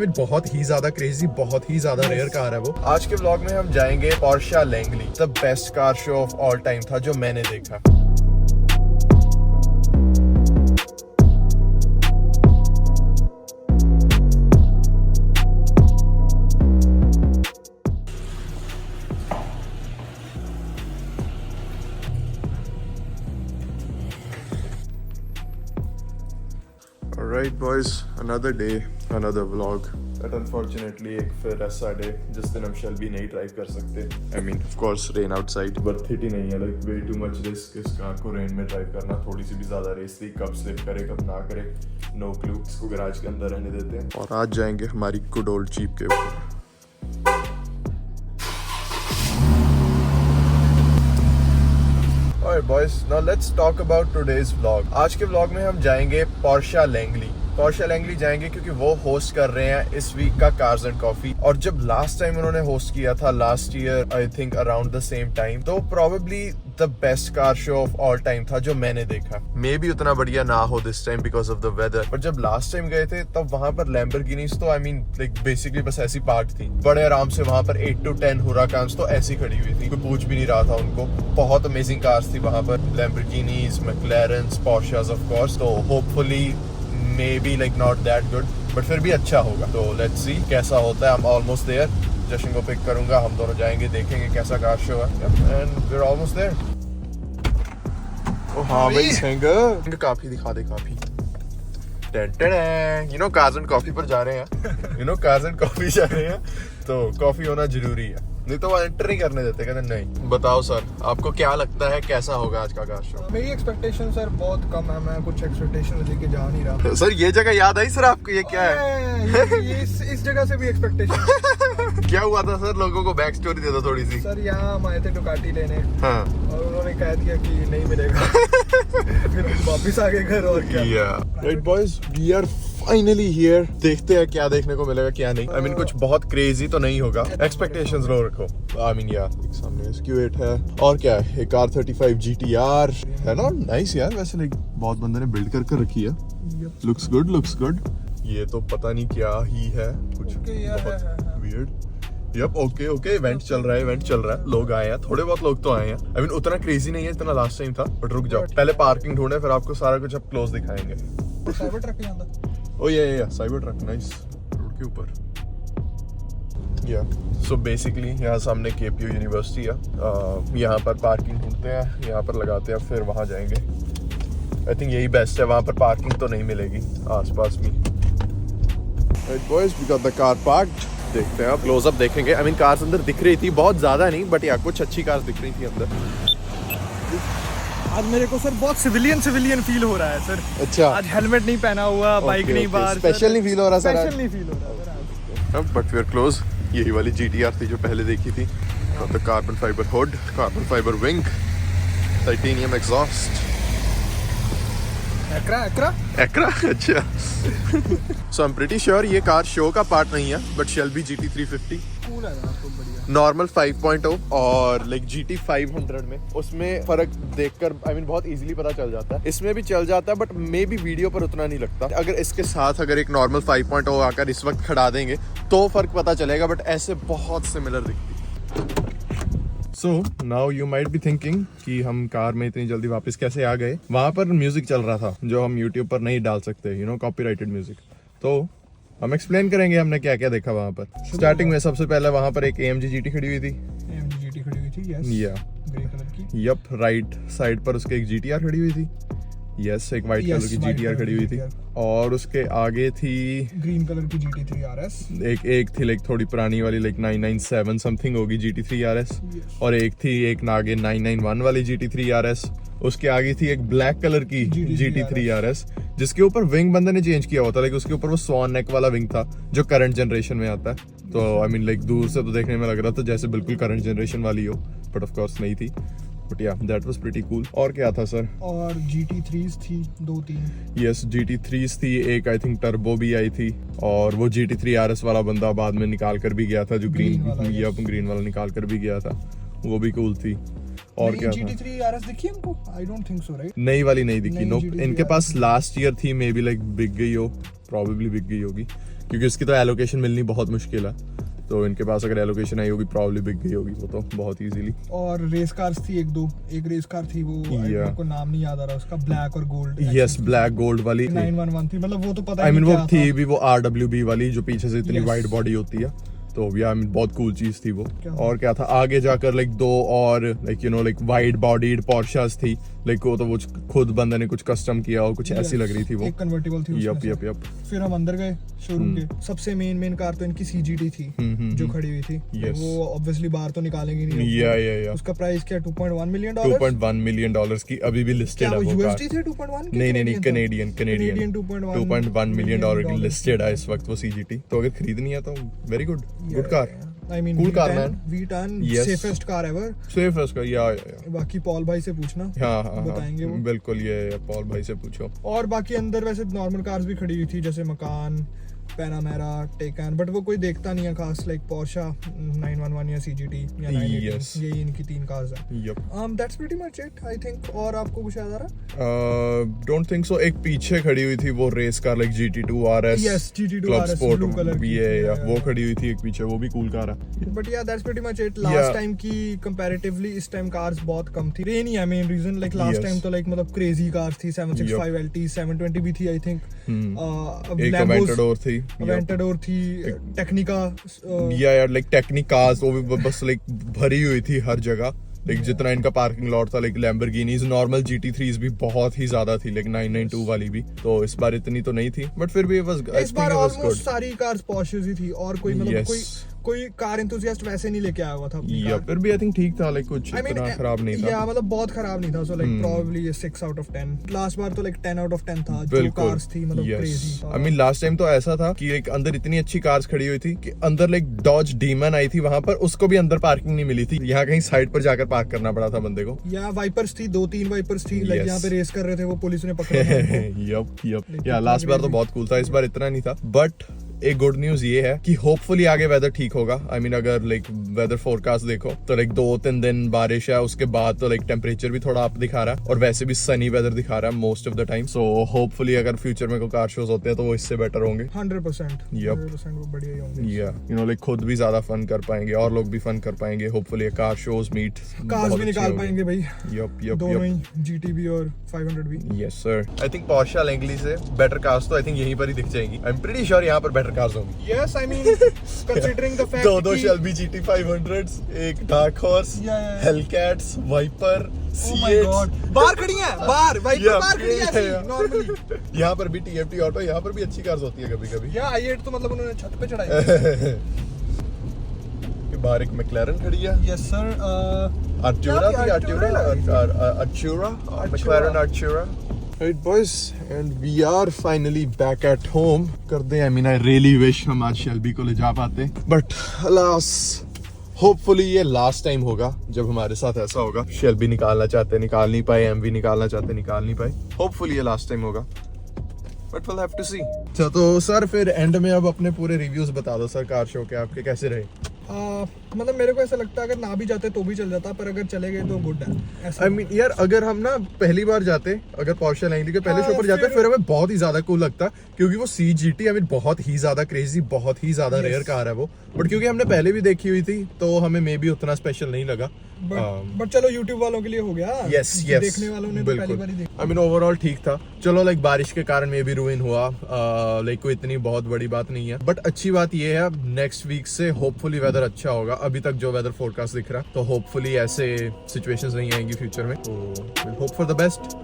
बहुत ही ज्यादा क्रेजी, बहुत ही ज्यादा रेयर कार है वो। आज के व्लॉग में हम जाएंगे Portia Langley, the best car show of all time था जो मैंने देखा। Alright boys, another day, another vlog. But unfortunately एक फिर ऐसा डे जिस दिन हम शेल्बी नहीं ड्राइव कर सकते। I mean of course rain outside, worth it ही नहीं है, like way too much risk इस कार को रेन में ड्राइव करना। थोड़ी सी भी ज़्यादा रेस थी, कब स्लिप करे कब ना करे, no clue। इसको गैराज के अंदर रहने देते हैं और आज जाएंगे हमारी गुड ओल्ड जीप के ऊपर। Alright boys, now let's talk about today's vlog. आज के vlog में हम जाएंगे पोर्शा लैंगली। पोर्शा लैंगली जाएंगे क्योंकि वो होस्ट कर रहे हैं इस वीक का कार्स एंड कॉफी। और जब लास्ट टाइम उन्होंने होस्ट किया था, last year I think around the same time, तो probably the best car show of all time था जो मैंने देखा। मे बी उतना बढ़िया ना हो this time because of the weather, पर जब लास्ट टाइम गए थे तब वहां पर लैम्बोर्गिनीज तो आई मीन लाइक बेसिकली बस ऐसी पार्क थी, बड़े आराम से वहां पर 8 to 10 हुराकान्स तो ऐसी खड़ी हुई थी, कोई पूछ भी नहीं रहा था उनको। बहुत अमेजिंग कार्स थी वहां पर, लैम्बोर्गिनीज, मैक्लेरेन्स, पोर्शास ऑफ कोर्स। तो hopefully maybe like not that good, but फिर भी अच्छा होगा। तो let's see कैसा होता है। I'm almost there, जशन को पिक करूंगा, हम दोनों जाएंगे, देखेंगे कैसा कार शो है, and we're almost there। हाँ भाई सिंगर काफी दिखा दे, काफी you know cars and coffee पर जा रहे हैं, you know cars and coffee जा रहे हैं, तो कॉफी होना जरूरी है, नहीं तो वो एंटर नहीं करने देते, कहते नहीं। बताओ सर, आपको क्या लगता है कैसा होगा आज का कार शो? मेरी एक्सपेक्टेशन सर बहुत कम है, मैं कुछ एक्सपेक्टेशन लेके जा नहीं रहा। सर ये जगह याद आई सर आपको? ये क्या है? ये इस जगह से भी एक्सपेक्टेशन। क्या हुआ था सर? लोगों को बैक स्टोरी दे दो थोड़ी सी। सर यहाँ हम आए थे डुकाटी लेने, हाँ, और उन्होंने कह दिया कि नहीं मिलेगा। फिर हम वापिस आ गए घर। और क्या right boys, we are finally here. देखते हैं क्या देखने को मिलेगा क्या नहीं। आई मीन कुछ बहुत क्रेजी तो नहीं होगा, एक्सपेक्टेशंस लो रखो। आई मीन यार सामने SQ8 है, और क्या है, एक R35 GTR है ना, नाइस यार। वैसे लाइक बहुत बंदे ने बिल्ड कर रखी है, लुक्स गुड, लुक्स गुड। ये तो पता नहीं क्या ही है, कुछ बहुत वियर्ड। यप, ओके इवेंट चल रहा है, इवेंट चल रहा है, लोग आए हैं, थोड़े बहुत लोग तो आए हैं। आई मीन उतना क्रेजी नहीं है जितना लास्ट टाइम था, बट रुक जाओ, पहले पार्किंग ढूंढे, फिर आपको सारा कुछ अब क्लोज दिखाएंगे। साइबर ट्रक नहीं आता। Oh yeah, cyber truck, nice, road के ऊपर। सो बेसिकली यहाँ सामने KPU यूनिवर्सिटी है, यहाँ पर पार्किंग ढूंढते हैं, यहाँ पर लगाते हैं, फिर वहाँ जाएंगे। आई थिंक यही बेस्ट है, वहाँ पर पार्किंग तो नहीं मिलेगी आसपास भी। Right boys, we got the car parked. देखते हैं, क्लोजअप देखेंगे। आई मीन कार्स अंदर दिख रही थी, बहुत ज़्यादा नहीं, बट यार कुछ अच्छी कार्स दिख रही थी अंदर। आज मेरे को सर बहुत सिविलियन फील हो रहा है सर। अच्छा, आज हेलमेट नहीं पहना हुआ, बाइक नहीं बाहर, स्पेशल नहीं फील हो रहा सर? स्पेशल नहीं फील हो रहा sir. But we are close. यही वाली GTR थी जो पहले देखी थी। तो carbon fibre hood, carbon fibre wing, titanium exhaust, Akra. अच्छा। So I am pretty sure ये कार शो का पार्ट नहीं है, बट शेल्बी GT350 कूल है आपको, बढ़िया। नॉर्मल 5.0 और लाइक GT 500 में उसमें फर्क देखकर आई मीन बहुत इजीली पता चल जाता है। इसमें भी चल जाता है, बट मे बी वीडियो पर उतना नहीं लगता। अगर इसके साथ अगर एक नॉर्मल 5.0 आकर इस वक्त खड़ा देंगे तो फर्क पता चलेगा, बट ऐसे बहुत सिमिलर दिखती है। So now you might be thinking कि हम कार में इतनी जल्दी वापस कैसे आ गए। वहां पर म्यूजिक चल रहा था जो हम यूट्यूब पर नहीं डाल सकते, यू नो, कॉपीराइटेड म्यूजिक। तो हम एक्सप्लेन करेंगे हमने क्या क्या देखा वहां पर। स्टार्टिंग में सबसे पहले वहां पर एक AMG GT खड़ी हुई थी। AMG GT खड़ी हुई थी, यस। या ग्रे कलर की। यप, राइट साइड पर उसके एक GTR खड़ी हुई थी। यस, एक वाइट कलर की GTR खड़ी हुई थी, और उसके आगे थी ग्रीन कलर की GT3 RS। एक थी लाइक थोड़ी पुरानी वाली, लाइक 997 समथिंग होगी GT3 RS, और एक थी एक आगे 991 वाली GT3 RS। उसके आगे थी एक ब्लैक कलर की GT3 RS, जिसके ऊपर विंग बंदे ने चेंज किया हुआ था, लाइक उसके ऊपर वो स्वान नेक वाला विंग था जो करंट जनरेशन में आता है। तो आई मीन लाइक दूर से तो देखने में लग रहा था जैसे बिल्कुल करंट जनरेशन वाली हो, बट ऑफ कोर्स नहीं थी। बट या दैट वाज प्रीटी कूल। और क्या था सर? और GT3s थी 2-3। यस, GT3s थी, एक आई थिंक टर्बो भी आई थी, और वो GT3 RS वाला बंदा बाद में निकाल कर भी गया था, जो ग्रीन वाला निकाल कर भी गया था, वो भी कूल थी। और क्या GT3 RS दिखी हमको? I don't think so, right? नई वाली नहीं दिखी, नो। इनके पास लास्ट ईयर थी, मे बी लाइक बिक गई हो, प्रॉबेबली बिक गई होगी। क्योंकि उसकी तो एलोकेशन मिलनी बहुत मुश्किल है, तो इनके पास अगर एलोकेशन आई होगी प्रॉब्ली बिक गई होगी वो तो बहुत इजीली। और रेस कार्स थी एक रेस कार थी वो मेरे को नाम नहीं याद आ रहा उसका, ब्लैक और गोल्ड। यस, ब्लैक गोल्ड वाली 911 थी, मतलब वो तो पता आई मीन वो क्या थी था। भी वो RWB वाली जो पीछे से इतनी Yes. वाइड बॉडी होती है, तो या बहुत कूल चीज थी वो। क्या और क्या था आगे जाकर लाइक दो और like you know like wide bodied Porsches थी, लाइक वो तो वो खुद बंदे ने कुछ कस्टम किया हो, कुछ ऐसी लग रही थी वो। एक कन्वर्टिबल थी यप उसमें यप से। यप। फिर हम अंदर गए शोरूम के। सबसे मेन कार तो इनकी CGT थी जो खड़ी हुई थी। तो Yes. वो ऑब्वियसली बाहर तो निकालेंगे नहीं। या उसका प्राइस क्या $2.1 मिलियन? $2.1 मिलियन की अभी भी लिस्टेड क्या है वो वो कार। USD थे 2.1 के? नहीं कनेडियन Canadian 2.1 मिलियन डॉलर की लिस्टेड है इस वक्त वो CGT। तो अगर खरीदनी है तो very good car, I mean, Cool car, V10, man. V10 Yes. safest car ever। Safe है उसका। या बाकी पॉल भाई से पूछना, हाँ बताएंगे वो। बिल्कुल, ये पॉल भाई से पूछो। और बाकी अंदर वैसे नॉर्मल कार्स भी खड़ी हुई थी, जैसे मकान, पैनामेरा, टेकन, बट वो कोई देखता नहीं है खास, लाइक पोर्शा 911 या CGT या 918। Yes. यही इनकी 3 कार्स हैं। Yup. That's pretty much it I think. और आपको कुछ याद आ रहा? Don't think so. एक पीछे खड़ी हुई थी वो race car like GT2 RS। Yes, GT2 club RS, sport blue color की। ये Yeah, वो yeah. खड़ी हुई थी एक पीछे, वो भी कूल कार है। But yeah that's pretty much it. Yeah. Last time की कंपैरेटिवली इस टाइम कार्स बहुत कम थी। ये नहीं है main reason, like last Yes. Time तो लाइक मतलब क्रेजी कार्स थी। 765 LT, 720 भी थी आई थिंक। एक Aventador थी। Aventador थी, टेक्निका। यार लाइक टेक्निकास वो भी बस लाइक भरी हुई थी हर जगह। लाइक जितना इनका पार्किंग लॉट था, लाइक लैम्बोर्गिनीज नॉर्मल GT3s भी बहुत ही ज्यादा थी, लाइक 992 वाली भी। तो इस बार इतनी तो नहीं थी, बट फिर भी इस बार ऑलमोस्ट सारी कार्स पॉर्शेस ही थी, और कोई मतलब Yes. कोई कार एंथुसियास्ट वैसे नहीं लेके आया हुआ था अपनी या कार। फिर भी आई थिंक ठीक था, लाइक कुछ I mean, इतना खराब नहीं था। या मतलब बहुत खराब नहीं था, सो लाइक प्रोबब्ली ये 6 आउट ऑफ 10। लास्ट बार तो लाइक 10 आउट ऑफ 10 था। जो बिल्कुल कार्स थी मतलब yes. Crazy. I mean last time तो ऐसा था कि एक अंदर इतनी अच्छी कार्स खड़ी हुई थी कि अंदर लाइक डॉज डीमन आई थी, वहां पर उसको भी अंदर पार्किंग नहीं मिली थी। यहाँ कहीं साइड पर जाकर पार्क करना पड़ा था बंदे को। या वाइपर्स थी, 2-3 वाइपर्स थी, लाइक Yes. यहाँ पे रेस कर रहे थे, वो पुलिस ने पकड़ा था उनको। यप या लास्ट बार तो बहुत कूल था, इस बार इतना नहीं था। बट एक गुड न्यूज ये है कि होपफुली आगे वेदर ठीक होगा। आई मीन अगर लाइक वेदर फोरकास्ट देखो तो लाइक 2-3 दिन बारिश है, उसके बाद तो लाइक टेम्परेचर भी थोड़ा अप दिखा रहा है, और वैसे भी सनी वेदर दिखा रहा है most of the time. So hopefully अगर फ्यूचर में कोई कार शोज होते हैं तो वो इससे बेटर होंगे। 100%। Yup. 100% वो बढ़िया ही होंगे। या यू नो लाइक खुद भी ज्यादा फन कर पाएंगे और लोग भी फन कर पाएंगे। Hopefully car shows meet cars भी निकाल पाएंगे भाई, यप दोनों ही, GT भी और 500 भी। Yes sir. I think Portia Langley से बेटर कार्स तो आई थिंग यहीं पर ही दिख जाएंगी। आई एम प्रीटी श्योर यहाँ पर बेटर कार्स होंगी। Yes, I mean, considering the fact दो कि- Shelby GT 500s, एक dark horse, Yeah. Hellcats, Viper, Oh my God, बाहर खड़ी है, बाहर बाहर खड़ी है Yeah. नॉर्मली। यहाँ पर भी TFT ऑटो, यहाँ पर भी अच्छी कार्स होती है कभी कभी। या i8 तो मतलब उन्होंने छत पे चढ़ाई है। बाहर एक मैक्लारन खड़ी है। Yes sir. Artura थी, Artura? Artura, McLaren Artura. Right boys, and we are finally back at home. करते हैं, I mean I really wish हम आज शेल्बी को ले जा पाते, but alas, hopefully ये last time होगा जब हमारे साथ ऐसा होगा। शेल्बी निकालना चाहते निकाल नहीं पाए, MV निकालना चाहते निकाल नहीं पाए। Hopefully ये last time होगा, but we'll have to see। अच्छा तो सर फिर एंड में अब अपने पूरे रिव्यूज बता दो सर, कार शो के आपके कैसे रहे? मतलब मेरे को ऐसा लगता है अगर ना भी जाते तो भी चल जाता, पर अगर चले गए तो गुड है ऐसा। I mean, यार अगर हम ना पहली बार जाते, अगर पोर्शा लैंगली के पहले शो पर जाते, फिर हमें बहुत ही ज्यादा कूल लगता, क्योंकि वो CGT आई मीन बहुत ही ज्यादा क्रेजी, बहुत ही ज्यादा रेयर कार है वो। बट क्योंकि हमने पहले भी देखी हुई थी तो हमें मे भी उतना स्पेशल नहीं लगा। बट चलो YouTube वालों के लिए हो गया। यस देखने वालों ने तो पहली बार ही देखा। आई मीन ओवरऑल ठीक था। चलो लाइक बारिश के कारण मे भी रुइन हुआ, लाइक कोई इतनी बहुत बड़ी बात नहीं है। बट अच्छी बात ये है नेक्स्ट वीक से होपफुली वेदर अच्छा होगा। अभी तक जो वेदर फोरकास्ट दिख रहा है, तो होपफुली ऐसे सिचुएशंस नहीं आएंगी फ्यूचर में, तो होप फॉर द बेस्ट।